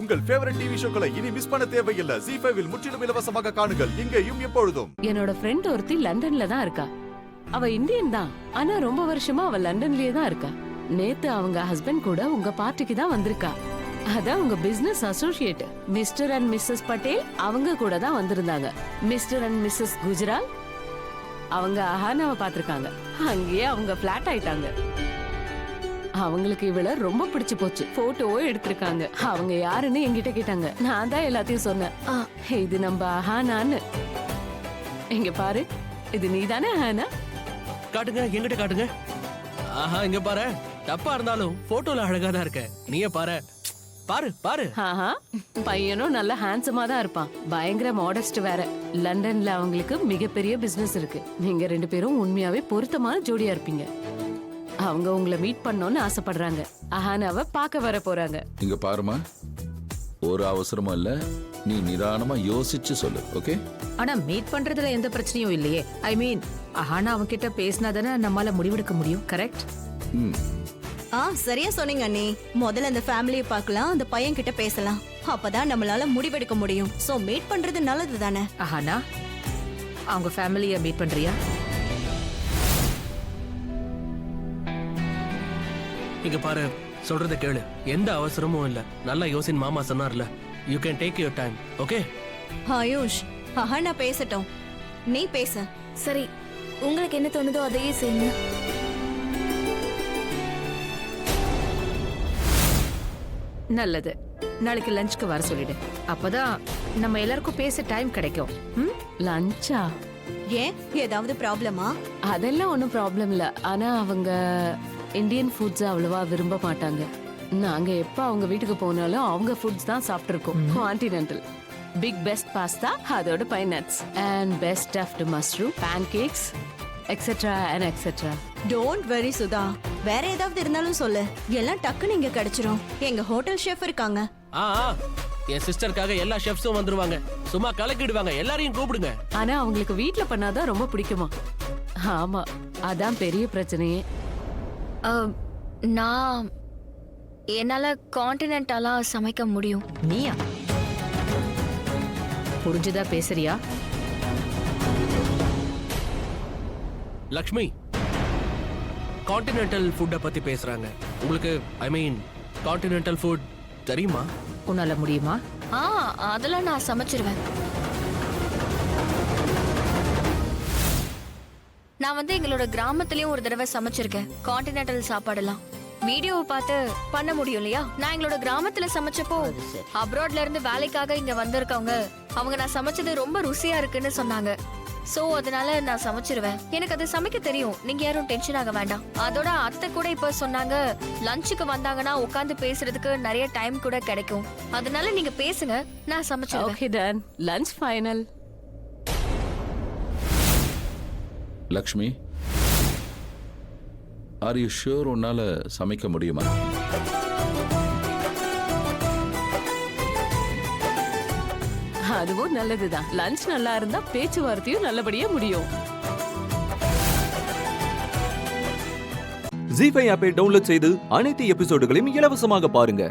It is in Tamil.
உங்கள் ஃபேவரட் டிவி ஷோக்களை இனி மிஸ் பண்ண தேவையில்லை. ZEE5 இல் முற்றிலும் இலவசமாக காணுங்கள், இங்கேயும் எப்பொழுதும். என்னோட ஃப்ரெண்ட் ஒருத்தி லண்டன்ல தான் இருக்கா. அவ இந்தியன் தான், ஆனா ரொம்ப வருஷமா அவ லண்டன்லயே தான் இருக்கா. நேத்து அவங்க ஹஸ்பண்ட் கூட உங்க பார்ட்டிக்கு தான் வந்திருக்கா. அதான் உங்க business associate mister and missus Patel அவங்க கூட தான் வந்திருந்தாங்க. மிஸ்டர் அண்ட் மிஸ்ஸஸ் குஜரால் அவங்க அஹானாவை பாத்திருக்காங்க. அங்கேயே அவங்க பிளாட் ஆயிட்டாங்க. அவங்களுக்கு இவள ரொம்ப பிடிச்சு போச்சு. போட்டோவோ எடுத்திருக்காங்க. அவங்க யாருன்னு என்கிட்ட கேட்டாங்க. நான் தான் எல்லாத்தையும் சொன்னேன். இது நம்ம அஹானான்னு. இங்க பாரு, இது நீதானே அஹானா? காட்டுங்க, எங்கிட்ட காட்டுங்க. ஆஹா, இங்க பாரு. தப்பா இருந்தாலும் போட்டோல அழகா தான் இருக்க. நீயே பாரு, பாரு பாரு. ஆஹா, பையனும் நல்ல ஹேண்ட்ஸமா தான் இருப்பான். பயங்கர மாடஸ்ட் வேற. லண்டன்ல அவங்களுக்கு மிகப்பெரிய பிசினஸ் இருக்கு. நீங்க ரெண்டு பேரும் உண்மையாவே பொருத்தமான ஜோடியா இருப்பீங்க. அவங்க உங்களை மீட் பண்ணணும்னு ஆசைப்படுறாங்க. அஹானாவை பார்க்க வர போறாங்க. இங்க பாருமா, ஒரு அவசரமும் இல்ல. நீ நிதானமா யோசிச்சு சொல்லு, ஓகே? ஆனா மீட் பண்றதுல எந்த பிரச்சனையும் இல்லையே. ஐ மீன், அஹானா அவன்கிட்ட பேசினாதானே நம்மால முடிவெடுக்க முடியும். கரெக்ட்? சரியா சொன்னீங்க அண்ணி. முதல்ல அந்த ஃபேமிலியை பார்க்கலாம், அந்த பையன் கிட்ட பேசலாம். அப்பதான் நம்மளால முடிவெடுக்க முடியும். சோ மீட் பண்றது நல்லது தானே. அஹானா, அவங்க ஃபேமிலிய மீட் பண்றியா? இங்க பாரு, சொல்றத கேளு. எந்த அவசரமும் இல்ல. நல்லா யோசின் மாமா சொன்னார்ல. You can take your time, okay? AYUSH, Ahana பேசட்டும், நீ பேச. சரி, உங்களுக்கு என்ன தோணுதோ அதையே செய்யுங்க. நல்லது. நாளைக்கு லஞ்சுக்கு வர சொல்லிடு. அப்பதான் நம்ம எல்லாருக்கும் பேச டைம் கிடைக்கும். லஞ்சா? ஏன், ஏதாவது ப்ராப்ளமா? அதெல்லாம் ஒன்றும் ப்ராப்ளம் இல்ல. ஆனா அவங்க இந்தியன் ஃபுட்ஸ் அவ்வளவா விரும்ப மாட்டாங்க. நாங்க எப்ப அவங்க வீட்டுக்கு போனாலும் அவங்க ஃபுட்ஸ் தான் சாப்பிட்டுருக்கோம். கான்டினென்டல் பிக் பெஸ்ட் பாஸ்தா, அதோட pine nuts and best stuffed mushroom, pancakes etcetera and etcetera. Don't worry Sudha, வேற ஏதாவது இருந்தாலும் சொல்லு. எல்லாம் டக்குன்னு இங்க கிடைச்சிரும். எங்க ஹோட்டல் ஷெஃப் இருக்காங்க. என் சிஸ்டருக்காக எல்லா ஷெஃப்ஸும் வந்துருவாங்க. சும்மா கலக்கிடுவாங்க. எல்லாரையும் கூப்பிடுங்க. ஆனா அவங்களுக்கு வீட்ல பண்ணாதான் ரொம்ப பிடிக்குமா. ஆமா, அதான் பெரிய பிரச்சனையே. நான் என்னால கான்டினென்டலா சமைக்க முடியும். நீயா? புரிஞ்சுதா பேசுறியா? லக்ஷ்மி, கான்டினென்டல் ஃபுட்டை பத்தி பேசுறாங்க. உங்களுக்கு ஐ மீன் கான்டினென்டல் ஃபுட் தெரியுமா? உன்னால முடியுமா? அதெல்லாம் நான் சமைச்சிருவேன். நான் எங்களோட கிராமத்திலயும் ஒரு தடவை சமைச்சிருக்கேன் கான்டினென்டல் சாப்பாடெல்லாம். வீடியோவை பார்த்து பண்ண முடியும் இல்லையா? நான் எங்களோட கிராமத்துல சமைச்சப்போ அப்ராட்ல இருந்து வேலைக்காக இங்க வந்திருக்கவங்க அவங்க நான் சமைச்சது ரொம்ப ருசியா இருக்குன்னு சொன்னாங்க. சோ அதனால நான் சமைச்சிருவேன். எனக்கு அது சமைக்க தெரியும். நீங்க யாரும் டென்ஷன் ஆக வேண்டாம். அதோட அத்தை கூட இப்ப சொன்னாங்க லஞ்சுக்கு வந்தாங்கன்னா உட்கார்ந்து பேசுறதுக்கு நிறைய டைம் கூட கிடைக்கும். அதனால நீங்க பேசுங்க, நான் சமைச்சிருவேன். Okay done. Lunch final. Lakshmi, are you sure உன்னால சமைக்க முடியுமா? அதுவும் நல்லதுதான். லஞ்ச் நல்லா இருந்தா பேச்சுவார்த்தையும் நல்லபடியா முடியும். ZEE5 ஆப்பை டவுன்லோட் செய்து அனைத்து எபிசோடுகளையும் இலவசமாக பாருங்க.